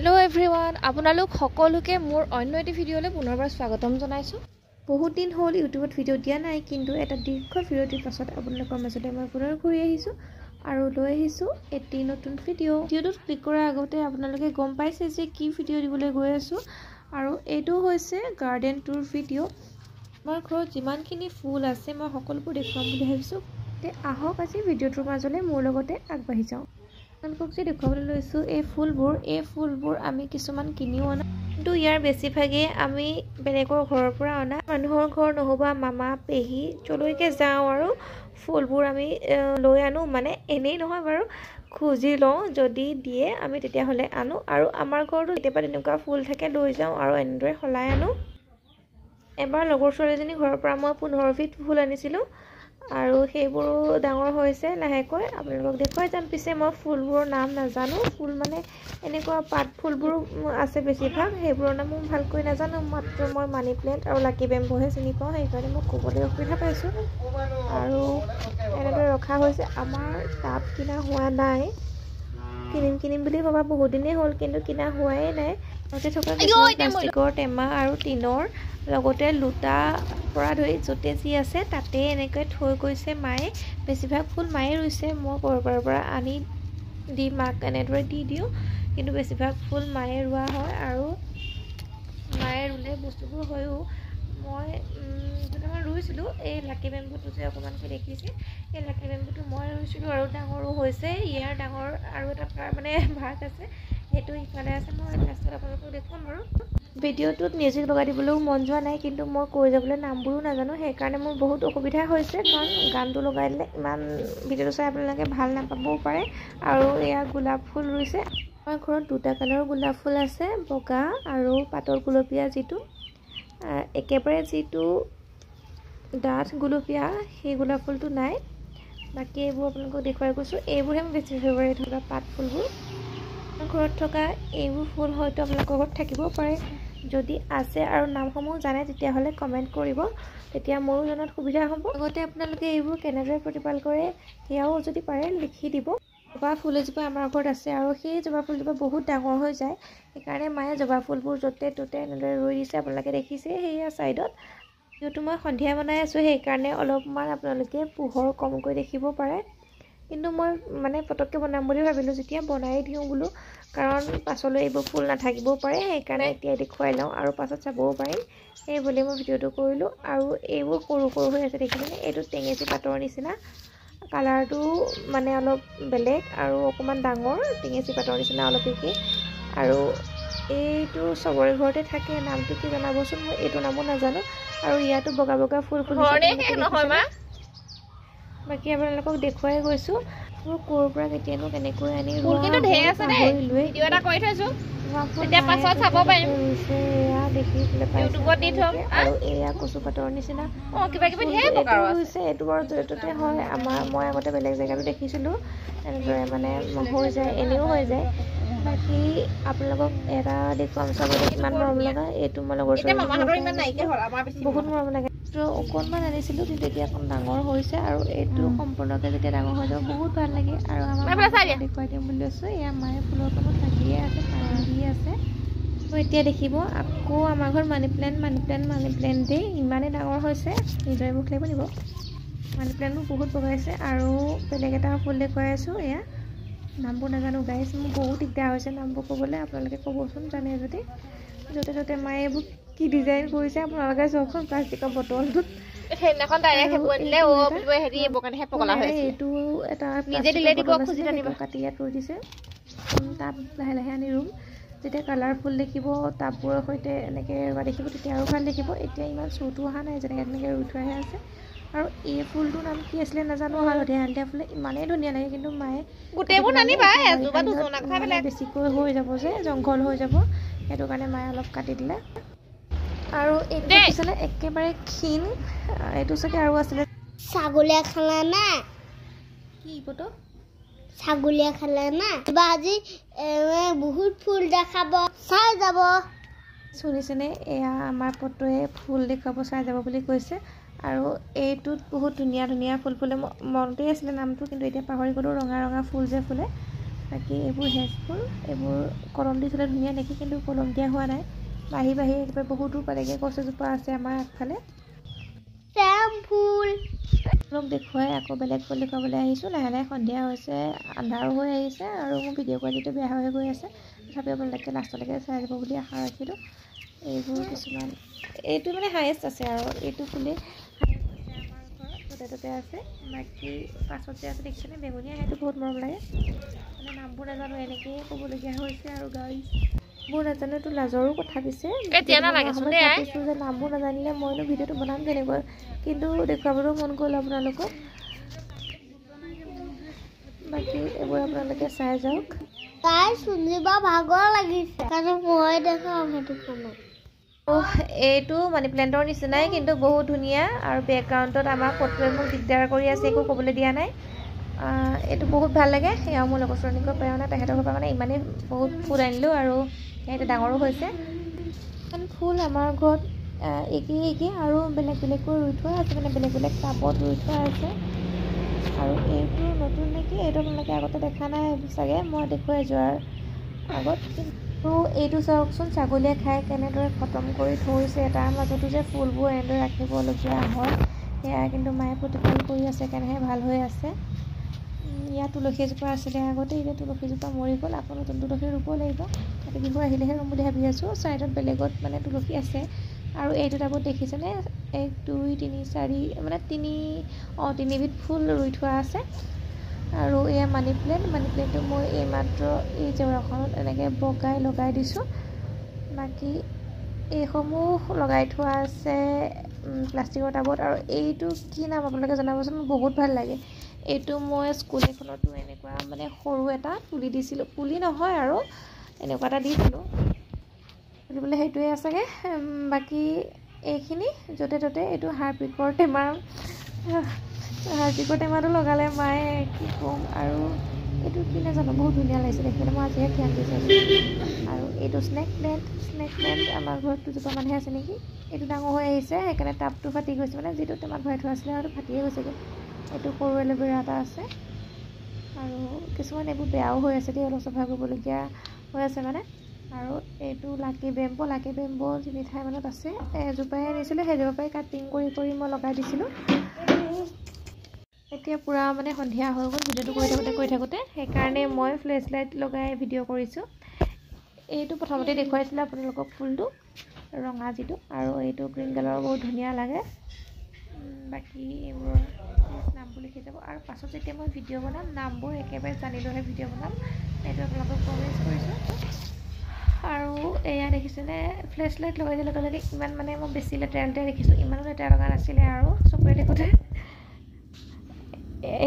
Hello everyone, আপোনালোক সকলোকে মোৰ অন্য এটি ভিডিঅ'লৈ পুনৰবাৰ স্বাগতম জনাইছো। বহুত দিন হ'ল ইউটিউবত ভিডিঅ' দিয়া নাই, কিন্তু এটা দীৰ্ঘ বিৰতিৰ পাছত আপোনালোকৰ মাজতে মই পুনৰ ঘূৰি আহিছো আৰু লৈ আহিছো এটি নতুন ভিডিঅ'টোত ক্লিক কৰাৰ আগতে আপোনালোকে গম পাইছে যে কি ভিডিঅ' দিবলৈ গৈ আছো আৰু এইটো হৈছে গাৰ্ডেন টুৰ ভিডিঅ'। মোৰ ঘৰত যিমানখিনি ফুল আছে মই সকলোবোৰ দেখুৱাম বুলি ভাবিছো। তে আহক আজি ভিডিঅ'টোৰ মাজলৈ মোৰ লগতে আগবাঢ়ি যাওঁ। আপোনালোকক যে দেখুৱাবলৈ লৈছো এই ফুলবোৰ আমি কিছুমান কিনিও আনা, কিন্তু ইয়াৰ বেছিভাগে আমি বেলেগৰ ঘৰৰ পৰা অনা, মানুহৰ ঘৰ নহবা মামা পেহী যলৈকে যাওঁ আৰু ফুলবোৰ আমি লৈ আনো। মানে এনেই নহয় বাৰু, খুজি লওঁ, যদি দিয়ে আমি তেতিয়াহ'লে আনো আৰু আমাৰ ঘৰতো কেতিয়াবা তেনেকুৱা ফুল থাকে লৈ যাওঁ আৰু এনেদৰে সলাই আনো। এবাৰ লগৰ ছোৱালীজনী ঘৰৰ পৰা মই 15 বিধ ফুল আনিছিলোঁ আৰু সেইবোৰো ডাঙৰ হৈছে লাহেকৈ আপোনালোকক দেখুৱাই যাম। পিছে মই ফুলবোৰৰ নাম নাজানো, ফুল মানে এনেকুৱা পাত ফুলবোৰ আছে বেছিভাগ, সেইবোৰৰ নাম মই ভালকৈ নাজানো। মাত্ৰ মই মানি প্লেণ্ট আৰু লাকি বেম্বুহে চিনি পাওঁ, সেইকাৰণে মই ক'বলৈ অসুবিধা পাইছোঁ। আৰু এনেদৰে ৰখা হৈছে। আমাৰ টাব কিনা হোৱা নাই, কিনিম বুলি ভবা বহুত দিনেই হ'ল, কিন্তু কিনা হোৱাই নাই। তাতে থকা প্লাষ্টিকৰ টেমা আৰু টিনৰ লগতে লোটা পৰা ধৰি য'তে যি আছে তাতে এনেকৈ থৈ গৈছে মায়ে। বেছিভাগ ফুল মায়ে ৰুইছে, মই ক'ৰবাৰ পৰা আনি দি মাক এনেদৰে দি দিওঁ, কিন্তু বেছিভাগ ফুল মায়ে ৰোৱা হয় আৰু মায়ে ৰুলে বস্তুবোৰ হয়ও। মই দুটামান ৰুইছিলোঁ, এই লাকি বেম্বুটো যে অকণমানকৈ দেখিছে, এই লাকি বেম্বুটো মই ৰুইছিলোঁ আৰু ডাঙৰো হৈছে। ইয়াৰ ডাঙৰ আৰু এটা মানে ভাগ আছে, সেইটো ইফালে আছে, মই লাষ্টত আপোনালোকক দেখুৱাম বাৰু। ভিডিঅ'টোত মিউজিক লগাই দিবলৈও মন যোৱা নাই, কিন্তু মই কৈ যাবলৈ নামবোৰো নাজানো, সেইকাৰণে মোৰ বহুত অসুবিধা হৈছে, কাৰণ গানটো লগাই দিলে ইমান ভিডিঅ'টো চাই আপোনালোকে ভাল নাপাবও পাৰে। আৰু এয়া গোলাপ ফুল ৰুইছে। আমাৰ ঘৰত দুটা কালাৰৰ গোলাপ ফুল আছে, বগা আৰু পাতল গুলপীয়া, যিটো একেবাৰে যিটো ডাঠ গুলপীয়া সেই গোলাপ ফুলটো নাই। বাকী এইবোৰ আপোনালোকক দেখুৱাই গৈছোঁ, এইবোৰহে মোৰ বেছি ফেভাৰিট থকা পাত ফুলবোৰ। আমাৰ ঘৰত থকা এইবোৰ ফুল হয়তো আপোনালোকৰ ঘৰত থাকিবও পাৰে, যদি আছে আৰু নামসমূহ জানে তেতিয়াহ'লে কমেণ্ট কৰিব, তেতিয়া মোৰো জনাত সুবিধা হ'ব। লগতে আপোনালোকে এইবোৰ কেনেদৰে প্ৰতিপাল কৰে সেয়াও যদি পাৰে লিখি দিব। জবা ফুল এজোপা আমাৰ ঘৰত আছে আৰু সেই জবা ফুলজোপা বহুত ডাঙৰ হৈ যায়, সেইকাৰণে মায়ে জবা ফুলবোৰ য'তে ত'তে এনেদৰে ৰুই দিছে। আপোনালোকে দেখিছে সেয়া ছাইডত। যিহেতু মই সন্ধিয়া বনাই আছোঁ, সেইকাৰণে অলপমান আপোনালোকে পোহৰ কমকৈ দেখিব পাৰে, কিন্তু মই মানে পটককৈ বনাম বুলি ভাবিলোঁ, যেতিয়া বনাই দিওঁ বোলো, কাৰণ পাছলৈ এইবোৰ ফুল নাথাকিবও পাৰে, সেইকাৰণে এতিয়াই দেখুৱাই লওঁ আৰু পাছত চাবও পাৰিম, সেই বুলি মই ভিডিঅ'টো কৰিলোঁ। আৰু এইবোৰ সৰু সৰু হৈ আছে দেখিছেনে, এইটো টেঙেচি পাতৰ নিচিনা, কালাৰটো মানে অলপ বেলেগ আৰু অকণমান ডাঙৰ, টেঙেচি পাতৰ নিচিনা অলপ একেই। আৰু এইটো চবৰে ঘৰতে থাকে, নামটো কি জনাবচোন, মই এইটো নামো নাজানো। আৰু ইয়াতো বগা বগা ফুল ফুলিছে। বাকী আপোনালোকক দেখুৱাই গৈছোঁ, মোৰ ক'ৰ পৰা কেতিয়ানো কেনেকৈ আনি ৰুইছে। এয়া দেখি পাইছে, আৰু এয়া কচু পাতৰ নিচিনা ৰুইছে। এইটো বাৰু য'তে ত'তে হয়, মই আগতে বেলেগ জেগাতো দেখিছিলোঁ এনেদৰে, মানে হৈ যায়, এনেও হৈ যায়। বাকী আপোনালোকক এটা দেখুৱাম, চাবলৈ কিমান মৰম লগা। এইটো মই লগৰ ছোৱালী বহুত মৰম লাগে। অকণমান আনিছিলোঁ, কিন্তু এতিয়া অকণ ডাঙৰ হৈছে আৰু এইটো সম্পূৰ্ণকৈ যেতিয়া ডাঙৰ হৈ যাব বহুত ভাল লাগে। আৰু আমাৰ দেখুৱাই দিম বুলি লৈছোঁ, এয়া মায়ে ফুলৰ কামত লাগিয়ে আছে, পানী দি আছে। এতিয়া দেখিব আকৌ আমাৰ ঘৰত মানি প্লেণ্টেই ইমানেই ডাঙৰ হৈছে, নিজৰে মুখ লাগিব নিব। মানি প্লেণ্টবোৰ বহুত বগাইছে। আৰু বেলেগ এটা ফুল দেখুৱাই আছোঁ, এয়া নামবোৰ নাজানো গাইজ, মোৰ বহুত দিগদাৰ হৈছে নামবোৰ ক'বলৈ, আপোনালোকে ক'বচোন জানে যদি। য'তে ত'তে মায়ে এইবোৰ কি ডিজাইন কৰিছে আপোনালোকে চাওকচোন, প্লাষ্টিকৰ বটলটোত সেইদিনাখন ডাইৰেক্ট সেইবোৰ দিলে এইটো এটা কাটি ইয়াত ৰুই দিছে। তাত লাহে লাহে আনি ৰুম, যেতিয়া কালাৰফুল দেখিব, টাববোৰৰ সৈতে এনেকৈ ৰুৱা দেখিব, তেতিয়া আৰু ভাল দেখিব। এতিয়া ইমান শ্ব'টো অহা নাই, যেনেকৈ তেনেকৈ ৰুই থোৱাহে আছে। আৰু এই ফুলটোৰ নাম কি আছিলে নাজানো, হালধীয়া ফুল ইমানেই ধুনীয়া লাগে, কিন্তু মায়ে গোটেইবোৰ মানে বেছিকৈ হৈ যাব যে, জংঘল হৈ যাব, সেইটো কাৰণে মায়ে অলপ কাটি দিলে। আৰু এইটো দেখিছিলে একেবাৰে ক্ষীণ, এইটো চাগে আৰু আছিলে। ছাগলীয়া খালে না কি ফটো, ছাগলীয়া খালে না আজি বহুত ফুল দেখাব, চাই যাব। শুনিছেনে, এয়া আমাৰ ফটোৱে ফুল দেখুৱাব, চাই যাব বুলি কৈছে। আৰু এইটোত বহুত ধুনীয়া ধুনীয়া ফুল ফুলে, মনতেই আছিলে নামটো, কিন্তু এতিয়া পাহৰি গ'লোঁ। ৰঙা ৰঙা ফুল যে ফুলে, বাকী এইবোৰ হেজফুল এইবোৰ কলম দি থ'লে ধুনীয়া দেখি, কিন্তু কলম দিয়া হোৱা নাই। বাঢ়ি বাঢ়ি একেবাৰে বহুত দূৰ পালেগৈ। গছ এজোপা আছে আমাৰ আগফালে। ফুল অলপ দেখুৱাই আকৌ বেলেগ ফুল দেখুৱাবলৈ আহিছোঁ। লাহে লাহে সন্ধিয়া হৈছে, আন্ধাৰো হৈ আহিছে আৰু মোৰ ভিডিঅ' কোৱালিটিটো বেয়া হৈ গৈ আছে। তথাপিও আপোনালোকে লাষ্টলৈকে চাই দিব বুলি আশা ৰাখিলোঁ। এইবোৰ কিছুমান, এইটো মানে হায়েষ্ট আছে আৰু এইটো ফুলেই হায়েষ্ট আছে আমাৰ ঘৰত, য'তে ত'তে আছে। বাকী পাছত যে আছে দেখিছেনে বেঙুনীয়া, সেইটো বহুত মৰম লাগে। মানে নামবোৰ নাজানো, এনেকৈয়ে ক'বলগীয়া হৈছে আৰু গাড়ীবোৰ নাজানো। এইটো লাজৰো কথা পিছে, ভাবিছোঁ যে নামবোৰ নাজানিলে মইনো ভিডিঅ'টো বনাম কেনেকৈ, কিন্তু দেখুৱাবলৈও মন গ'ল আপোনালোকক। বাকী এইবোৰ আপোনালোকে চাই যাওক। তাই শুনিব ভাগৰ লাগিছে কাৰণ মই দেখাম সেইটো সময়। এইটো মানি প্লেণ্টৰ নিচিনাই, কিন্তু বহুত ধুনীয়া। আৰু বেকগ্ৰাউণ্ডত আমাৰ ফটোৱে মোক দিগদাৰ কৰি আছে, একো ক'বলৈ দিয়া নাই। এইটো বহুত ভাল লাগে। সেয়াও মোৰ লগৰ ছোৱালীকৰ প্ৰেৰণা, তেখেতৰ ঘৰৰ পৰা মানে ইমানেই বহুত ফুল আনিলোঁ আৰু সেইটো ডাঙৰো হৈছে। ইমান ফুল আমাৰ ঘৰত একেই আৰু বেলেগ বেলেগকৈ ৰুই থোৱা আছে, মানে বেলেগ বেলেগ টাবত ৰুই থোৱা আছে। আৰু এইটো নতুন নেকি, এইটো আপোনালোকে আগতে দেখা নাই চাগে, মই দেখুৱাই যোৱাৰ আগত। কিন্তু এইটো চাওকচোন, ছাগলীয়ে খাই কেনেদৰে খতম কৰি থৈছে। তাৰ মাজতো যে ফুলবোৰ এনেদৰে ৰাখিবলগীয়া হয়, সেয়া কিন্তু মায়ে প্ৰতিপাল কৰি আছে, কেনেহে ভাল হৈ আছে। ইয়াত তুলসী এজোপা আছিলে আগতে, এতিয়া তুলসীজোপা মৰি গ'ল। আকৌ নতুন তুলসী ৰুব লাগিব, কাতি বিহু আহিলেহে ৰুম বুলি ভাবি আছোঁ। ছাইডত বেলেগত মানে তুলসী আছে। আৰু এইটো টাবত দেখিছেনে 1 2 3 4 মানে তিনিবিধ ফুল ৰুই থোৱা আছে। আৰু এয়া মানি প্লেণ্টটো মই এইমাত্ৰ এই জেওৰাখনত এনেকৈ বগাই লগাই দিছোঁ। বাকী এইসমূহ লগাই থোৱা আছে প্লাষ্টিকৰ টাবত। আৰু এইটো কি নাম আপোনালোকে জনাবচোন, মোৰ বহুত ভাল লাগে। এইটো মই স্কুল এখনতো এনেকুৱা মানে সৰু এটা পুলি দিছিলোঁ, পুলি নহয় আৰু এনেকুৱা এটা দিছিলোঁ বুলিবলৈ, সেইটোৱে আছেগৈ। বাকী এইখিনি য'তে ত'তে এইটো হাৰপিকৰ টেমাটো লগালে মায়ে, কি ক'ম। আৰু এইটো কি নাজানো, বহুত ধুনীয়া লাগিছে দেখিবলৈ, মই আজিহে ধ্যান দি চাইছোঁ। আৰু এইটো স্নেক প্লেণ্ট আমাৰ ঘৰত দুজোপা মানহে আছে নেকি। এইটো ডাঙৰ হৈ আহিছে, সেইকাৰণে টাবটো ফাটি গৈছে, মানে যিটো টেমাত ভৰাই থোৱা আছিলে আৰু ফাটিয়ে গৈছেগৈ। এইটো সৰু এল'ভেৰা এটা আছে। আৰু কিছুমান এইবোৰ বেয়াও হৈ আছে দেই, অলপ চাফা কৰিবলগীয়া হৈ আছে মানে। আৰু এইটো লাকি বেম্বো 3 ঠাইমানত আছে। এজোপাই আনিছিলোঁ, সেইজোপাই কাটিং কৰি মই লগাই দিছিলোঁ। এতিয়া পূৰা মানে সন্ধিয়া হৈ গ'ল, ভিডিঅ'টো কৰি থাকোঁতে সেইকাৰণে মই ফ্লেছ লাইট লগাই ভিডিঅ' কৰিছোঁ। এইটো প্ৰথমতে দেখুৱাইছিলোঁ আপোনালোকক ফুলটো, ৰঙা যিটো, আৰু এইটো গ্ৰীণ কালাৰৰ বহুত ধুনীয়া লাগে। বাকী এইবোৰ নামবোৰ লিখি যাব। আৰু পাছত যেতিয়া মই ভিডিঅ' বনাম, নামবোৰ একেবাৰে জানি লৈহে ভিডিঅ' বনাম, এইটো আপোনালোকক প্ৰমিছ কৰিছোঁ। আৰু এয়া দেখিছেনে, ফ্লেছ লাইট লগাই দিয়াৰ লগে লগে ইমান মানে মই বেছি লেতেৰা দেখিছোঁ, ইমানো লেতেৰা লগা নাছিলে আৰু চকুৰে দেখোঁতে।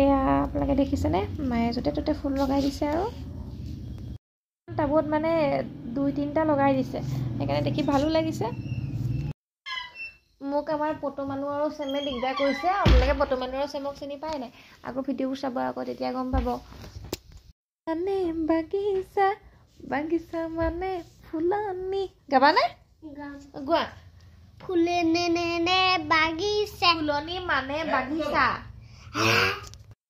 এয়া আপোনালোকে দেখিছেনে, মায়ে য'তে ত'তে ফুল লগাই দিছে। আৰু টাবত মানে 2-3টা লগাই দিছে, সেইকাৰণে দেখি ভালো লাগিছে। মোক আমাৰ পটু মানুহ আৰু চেমে দিগদাৰ কৰিছে। আপোনালোকে পটু মানুহ আৰু চেমক চিনি পায় নাই? আকৌ ভিডিঅ'বোৰ চাব, আকৌ তেতিয়া গম পাব। মানে বাগিচা মানে ফুলনি, গাবানে? গোৱা। ফুলনি বাগিচা, ফুলনি মানে বাগিচা।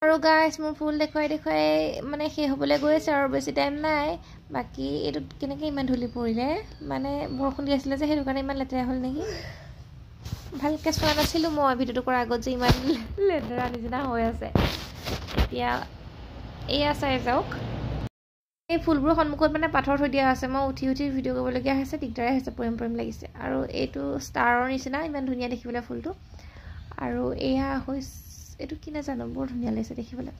আৰু গাইছ, মোৰ ফুল দেখুৱাই মানে শেষ হ'বলৈ গৈ আছে আৰু বেছি টাইম নাই। বাকী এইটোত কেনেকৈ ইমান ধূলি পৰিলে, মানে বৰষুণ দি আছিলে যে, সেইটো কাৰণে ইমান লেতেৰা হ'ল নেকি। ভালকৈ চোৱা নাছিলোঁ মই ভিডিঅ'টো কৰাৰ আগত যে ইমান লেতেৰা নিচিনা হৈ আছে। এতিয়া এয়া চাই যাওক, এই ফুলবোৰৰ সন্মুখত মানে পাথৰ থৈ দিয়া আছে। মই উঠি ভিডিঅ' কৰিবলগীয়া হৈছে, দিগদাৰে হৈছে, পৰিম লাগিছে। আৰু এইটো ষ্টাৰৰ নিচিনা, ইমান ধুনীয়া দেখিবলৈ ফুলটো। আৰু এয়া হৈছে, এইটো কি নাজানো, বৰ ধুনীয়া লাগিছে দেখিবলৈ।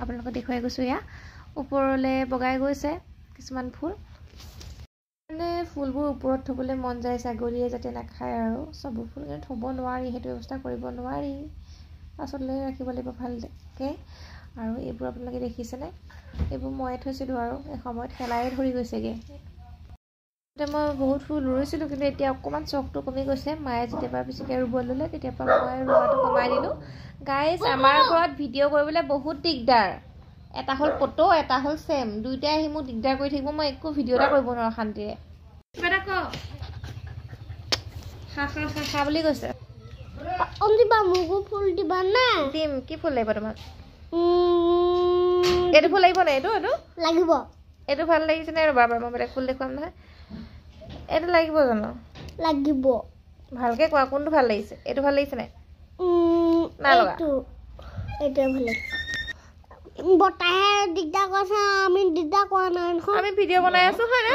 আপোনালোকক দেখুৱাই গৈছোঁ। এয়া ওপৰলৈ বগাই গৈছে কিছুমান ফুল, মানে ফুলবোৰ ওপৰত থ'বলৈ মন যায়, ছাগলীয়ে যাতে নাখায় আৰু চববোৰ ফুল। কিন্তু থ'ব নোৱাৰি, সেইটো ব্যৱস্থা কৰিব নোৱাৰি, পাছলৈ ৰাখিব লাগিব ভালকৈ। আৰু এইবোৰ আপোনালোকে দেখিছেনে, এইবোৰ ময়ে থৈছিলোঁ আৰু এসময়ত শেলাই ধৰি গৈছেগৈ। মই বহুত ফুল ৰুইছিলোঁ, কিন্তু এতিয়া অকণমান চখটো কমি গৈছে। মায়ে যেতিয়াৰ বেছিকৈ ৰুব ল'লে, তেতিয়াৰ পৰা মই ৰোৱাটো কমাই দিলোঁ। গাইজ, আমাৰ ঘৰত ভিডিঅ' কৰিবলৈ বহুত দিগদাৰ। এটা হ'ল পটো, এটা হ'ল চেম, দুইটাই আহি মোক দিগদাৰ কৰি থাকিব। মই একো ভিডিঅ' এটা কৰিব নোৱাৰোঁ শান্তিৰে। কিবা এটা কওঁ, খা বুলি কৈছে। দিবা মোকো ফুল দিবা না। দিম, কি ফুল লাগিব তোমাক? এইটো ফুল লাগিব নাই এইটো এইটো লাগিব এইটো ভাল লাগিছে নে ৰবা মই বেলেগ ফুল দেখুৱাম নহয় এইটো লাগিব জানো লাগিব ভালকে কোৱা কোনটো ভাল লাগিছে এইটো ভাল লাগিছে নাই না লগা এইটো ভাল লাগিছে বতাহে দিগদাৰ কৰিছে আমি দিগদাৰ কৰা নাই নহয় আমি ভিডিঅ' বনাই আছো হয় না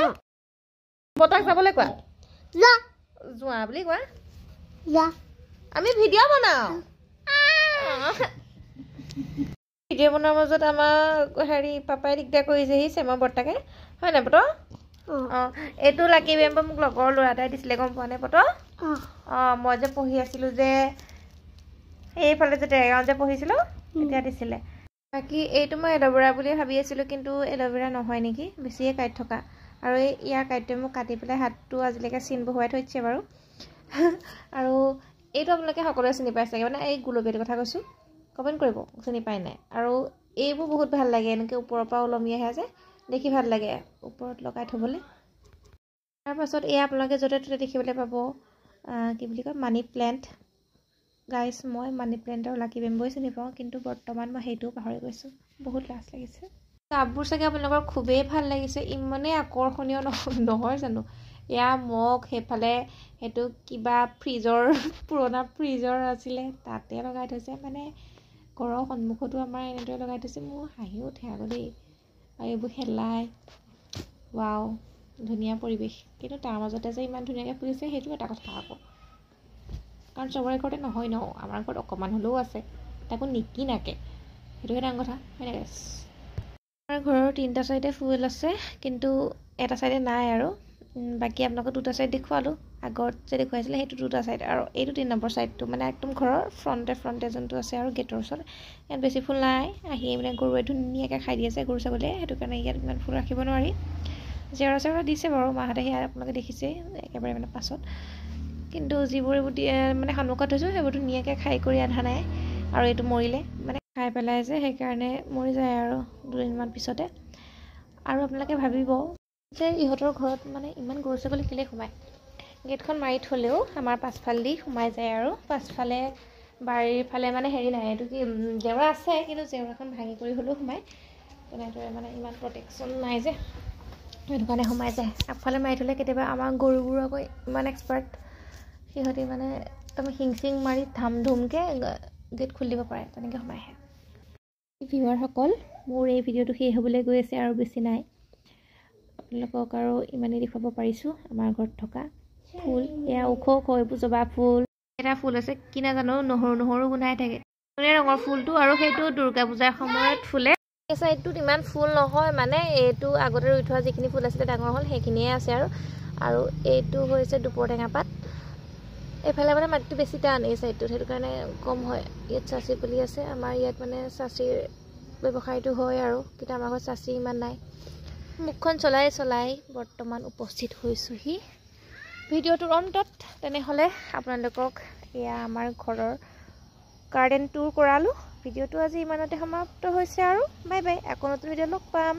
বতাক যাবলৈ কোৱা যা যোৱা বুলি কোৱা যা আমি ভিডিঅ' বনাও ভিডিঅ' বনোৱাৰ মাজত আমাৰ হেৰি পাপাই দিগদাৰ কৰিছেহি চেমৰ বৰ্তাকে হয় নাই পত এইটো লাকি বেম্ব মোক লগৰ ল'ৰা এটাই দিছিলে গম পোৱা নাই পত মই যে পঢ়ি আছিলোঁ যে এইফালে যে টেগাঁৱত যে পঢ়িছিলোঁ তেতিয়া দিছিলে বাকী এইটো মই এল'ভেৰা বুলি ভাবি আছিলোঁ কিন্তু এল'ভেৰা নহয় নেকি বেছিয়ে কাঁইট থকা আৰু এই ইয়াৰ কাঁইটটোৱে মোক কাটি পেলাই হাতটো আজিলৈকে চিন বহুৱাই থৈছে বাৰু আৰু এইটো আপোনালোকে সকলোৱে চিনি পাই চাগে মানে এই গুলপীয়াটোৰ কথা কৈছোঁ কমেণ্ট কৰিব চিনি পাই নাই আৰু এইবোৰ বহুত ভাল লাগে এনেকৈ ওপৰৰ পৰা ওলমি আহে যে দেখি ভাল লাগে ওপৰত লগাই থ'বলৈ তাৰপাছত এয়া আপোনালোকে য'তে ত'তে দেখিবলৈ পাব কি বুলি কয় মানি প্লেণ্ট গাইজ মই মানি প্লেণ্ট আৰু লাকি বেম্বই চিনি পাওঁ কিন্তু বৰ্তমান মই সেইটোও পাহৰি গৈছোঁ বহুত লাজ লাগিছে টাববোৰ চাগে আপোনালোকৰ খুবেই ভাল লাগিছে ইমানেই আকৰ্ষণীয় নহয় জানো এয়া মগ সেইফালে সেইটো কিবা ফ্ৰিজৰ পুৰণা ফ্ৰিজৰ আছিলে তাতে লগাই থৈছে মানে ঘৰৰ সন্মুখতো আমাৰ এনেদৰে লগাই থৈছে মোৰ হাঁহি উঠে আকৌ দেই আৰু এইবোৰ শেলাই ৱাও ধুনীয়া পৰিৱেশ কিন্তু তাৰ মাজতে যে ইমান ধুনীয়াকৈ ফুলিছে সেইটো এটা কথা আকৌ কাৰণ চবৰে ঘৰতে নহয় ন আমাৰ ঘৰত অকণমান হ'লেও আছে তাকো নিকিনাকে সেইটোহে ডাঙৰ কথা হয় নাই আমাৰ ঘৰৰ 3টা চাইডে ফুল আছে কিন্তু এটা চাইডে নাই আৰু বাকী আপোনালোকক 2টা চাইড দেখুৱালোঁ আগত যে দেখুৱাইছিলে সেইটো 2টা চাইড আৰু এইটো 3 নম্বৰ চাইডটো মানে একদম ঘৰৰ ফ্ৰণ্টে যোনটো আছে আৰু গেটৰ ওচৰত ইয়াত বেছি ফুল নাই আহি মানে গৰুৱে ধুনীয়াকৈ খাই দি আছে গৰু ছাগলীয়ে সেইটো কাৰণে ইয়াত ইমান ফুল ৰাখিব নোৱাৰি জেওৰা দিছে বাৰু মাহঁতে সেয়া আপোনালোকে দেখিছে একেবাৰে মানে পাছত কিন্তু যিবোৰ এইবোৰ মানে সন্মুখত থৈছোঁ সেইবোৰ ধুনীয়াকৈ খাই কৰি আধা নাই আৰু এইটো মৰিলে মানে খাই পেলাই যে সেইকাৰণে মৰি যায় আৰু 2 দিনমান পিছতে আৰু আপোনালোকে ভাবিব যে ইহঁতৰ ঘৰত মানে ইমান গৰু ছাগলী কেলৈ সোমায় গেটখন মাৰি থ'লেও আমাৰ পাছফালেদি সোমাই যায় আৰু পাছফালে বাৰীৰ ফালে মানে হেৰি নাই এইটো কি জেওৰা আছে কিন্তু জেওৰাখন ভাঙি কৰি হ'লেও সোমায় তেনেদৰে মানে ইমান প্ৰটেকশ্যন নাই যে সেইটো কাৰণে সোমাই যায় আগফালে মাৰি থ'লে কেতিয়াবা আমাৰ গৰুবোৰ আকৌ ইমান এক্সপাৰ্ট সিহঁতি মানে একদম হিং মাৰি ধাম ধুমকৈ গেট খুলি দিব পাৰে তেনেকৈ সোমাই আহে ভিউৱাৰসকল মোৰ এই ভিডিঅ'টো শেষ হ'বলৈ গৈ আছে আৰু বেছি নাই আপোনালোকক আৰু ইমানেই দেখুৱাব পাৰিছোঁ আমাৰ ঘৰত থকা ফুল এয়া ওখ এইবোৰ জবা ফুল এটা ফুল আছে কি নাজানো নহৰু গোন্ধাই থাকে ৰঙৰ ফুলটো আৰু সেইটো দুৰ্গা পূজাৰ সময়ত ফুলে এই চাইডটোত ইমান ফুল নহয় মানে এইটো আগতে ৰুই থোৱা যিখিনি ফুল আছিলে ডাঙৰ হ'ল সেইখিনিয়ে আছে আৰু এইটো হৈছে দুপৰ টেঙা পাত এইফালে মানে মাটিটো বেছি টান এই চাইডটোত সেইটো কাৰণে কম হয় ইয়াত চাচি পুলি আছে আমাৰ ইয়াত মানে চাচিৰ ব্যৱসায়টো হয় আৰু কিন্তু আমাৰ ঘৰত চাচি ইমান নাই মুখখন চলাই বৰ্তমান উপস্থিত হৈছোঁহি ভিডিঅ'টোৰ অন্তত তেনেহ'লে আপোনালোকক এয়া আমাৰ ঘৰৰ গাৰ্ডেন টুৰ কৰালোঁ ভিডিঅ'টো আজি ইমানতে সমাপ্ত হৈছে আৰু বাই বাই আকৌ নতুন ভিডিঅ' লগ পাম